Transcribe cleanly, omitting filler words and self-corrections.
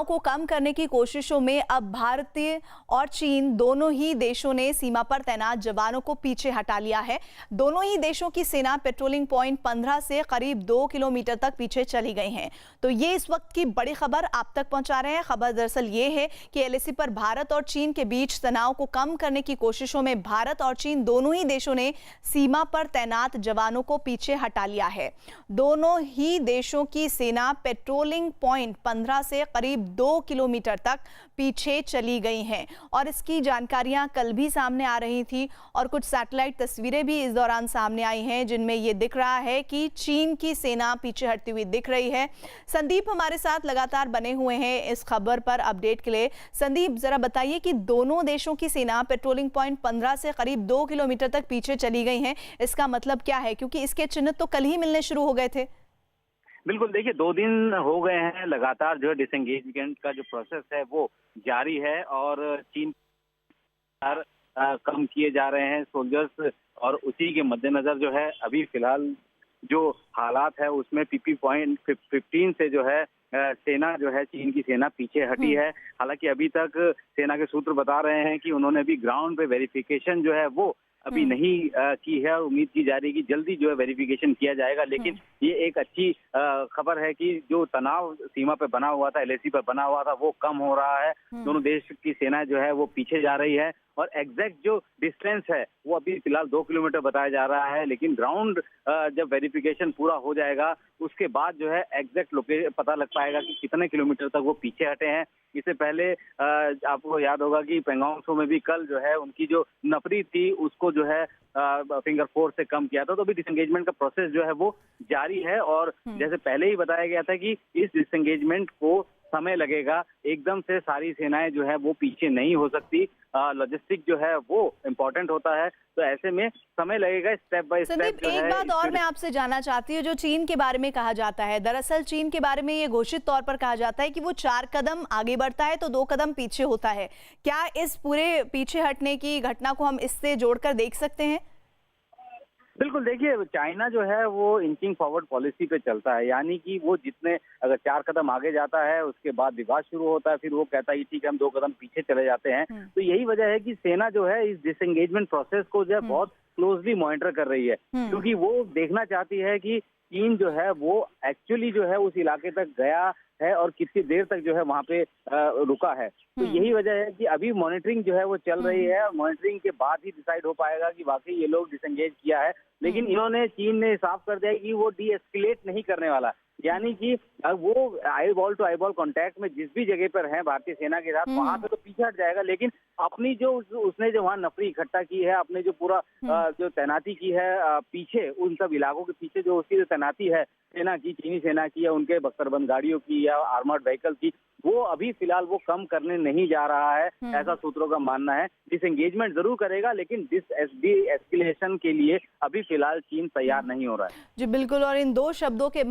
को कम करने की कोशिशों में अब भारतीय और चीन दोनों ही देशों ने सीमा पर तैनात जवानों को पीछे हटा लिया है। दोनों ही देशों की सेना पेट्रोलिंग पॉइंट 15 से करीब 2 किलोमीटर तक पीछे चली गई हैं। तो ये इस वक्त की बड़ी खबर आप तक पहुंचा रहे हैं। खबर दरअसल ये है कि एलएसी पर भारत और चीन के बीच तनाव को कम करने की कोशिशों में भारत और चीन दोनों ही देशों ने सीमा पर तैनात जवानों को पीछे हटा लिया है। दोनों ही देशों की सेना पेट्रोलिंग पॉइंट 15 से करीब 2 किलोमीटर तक पीछे चली गई हैं और इसकी जानकारियां कल भी सामने आ रही थी और कुछ सैटेलाइट तस्वीरें भी इस दौरान सामने आई हैं जिनमें यह दिख रहा है कि चीन की सेना पीछे हटती हुई दिख रही है। संदीप हमारे साथ लगातार बने हुए हैं इस खबर पर अपडेट के लिए। संदीप, जरा बताइए कि दोनों देशों की सेना पेट्रोलिंग पॉइंट 15 से करीब 2 किलोमीटर तक पीछे चली गई हैं। इसका मतलब क्या है, क्योंकि इसके चिन्ह तो कल ही मिलने शुरू हो गए थे। बिल्कुल, देखिए 2 दिन हो गए हैं लगातार जो है डिसएंगेजमेंट का जो प्रोसेस है वो जारी है और चीन कम किए जा रहे हैं सोल्जर्स और उसी के मद्देनजर जो है अभी फिलहाल जो हालात है उसमें पीपी पॉइंट 15 से जो है सेना जो है चीन की सेना पीछे हटी है। हालांकि अभी तक सेना के सूत्र बता रहे हैं कि उन्होंने अभी ग्राउंड पे वेरिफिकेशन जो है वो अभी नहीं की है और उम्मीद की जा रही है कि जल्दी जो है वेरिफिकेशन किया जाएगा। लेकिन ये एक अच्छी खबर है कि जो तनाव सीमा पे बना हुआ था, एलएसी पे बना हुआ था, वो कम हो रहा है। दोनों देश की सेना जो है वो पीछे जा रही है और एग्जैक्ट जो डिस्टेंस है वो अभी फिलहाल 2 किलोमीटर बताया जा रहा है। लेकिन ग्राउंड जब वेरिफिकेशन पूरा हो जाएगा उसके बाद जो है एग्जैक्ट लोकेशन पता लग पाएगा कि कितने किलोमीटर तक वो पीछे हटे हैं। इससे पहले आपको याद होगा कि पेंगोंग त्सो में भी कल जो है उनकी जो नफरी थी उसको जो है फिंगर 4 से कम किया था। तो अभी डिसएंगेजमेंट का प्रोसेस जो है वो जारी है और जैसे पहले ही बताया गया था कि इस डिसएंगेजमेंट को समय लगेगा, एकदम से सारी सेनाएं जो है वो पीछे नहीं हो सकती। लॉजिस्टिक जो है वो इम्पोर्टेंट होता है, तो ऐसे में समय लगेगा स्टेप बाय स्टेप। संदीप, एक बात और मैं आपसे जानना चाहती हूँ, जो चीन के बारे में कहा जाता है, दरअसल चीन के बारे में ये घोषित तौर पर कहा जाता है कि वो 4 कदम आगे बढ़ता है तो 2 कदम पीछे होता है। क्या इस पूरे पीछे हटने की घटना को हम इससे जोड़कर देख सकते हैं? बिल्कुल, देखिए चाइना जो है वो इंचिंग फॉरवर्ड पॉलिसी पे चलता है, यानी कि वो जितने अगर 4 कदम आगे जाता है उसके बाद विवाद शुरू होता है, फिर वो कहता है ठीक है हम 2 कदम पीछे चले जाते हैं। तो यही वजह है कि सेना जो है इस डिसएंगेजमेंट प्रोसेस को जो है बहुत क्लोजली मॉनिटर कर रही है, क्योंकि वो देखना चाहती है कि चीन जो है वो एक्चुअली जो है उस इलाके तक गया है और कितनी देर तक जो है वहाँ पे रुका है। तो यही वजह है कि अभी मॉनिटरिंग जो है वो चल रही है और मॉनिटरिंग के बाद ही डिसाइड हो पाएगा कि वाकई ये लोग डिसएंगेज किया है। लेकिन चीन ने साफ कर दिया कि वो डी एस्केलेट नहीं करने वाला, यानी कि वो eyeball to eyeball contact में जिस भी जगह पर है भारतीय सेना के साथ वहां पे तो पीछे हट जाएगा। लेकिन अपनी जो उसने जो वहाँ नफरी इकट्ठा की है, अपने जो पूरा जो तैनाती की है पीछे उन सब इलाकों के पीछे जो उसकी जो तैनाती है सेना की, चीनी सेना की या उनके बख्तरबंद गाड़ियों की या आर्मर्ड व्हीकल की, वो अभी फिलहाल वो कम करने नहीं जा रहा है, ऐसा सूत्रों का मानना है। डिसएंगेजमेंट जरूर करेगा लेकिन डी एस्केलेशन के लिए अभी फिलहाल चीन तैयार नहीं हो रहा है। जी बिल्कुल, और इन 2 शब्दों के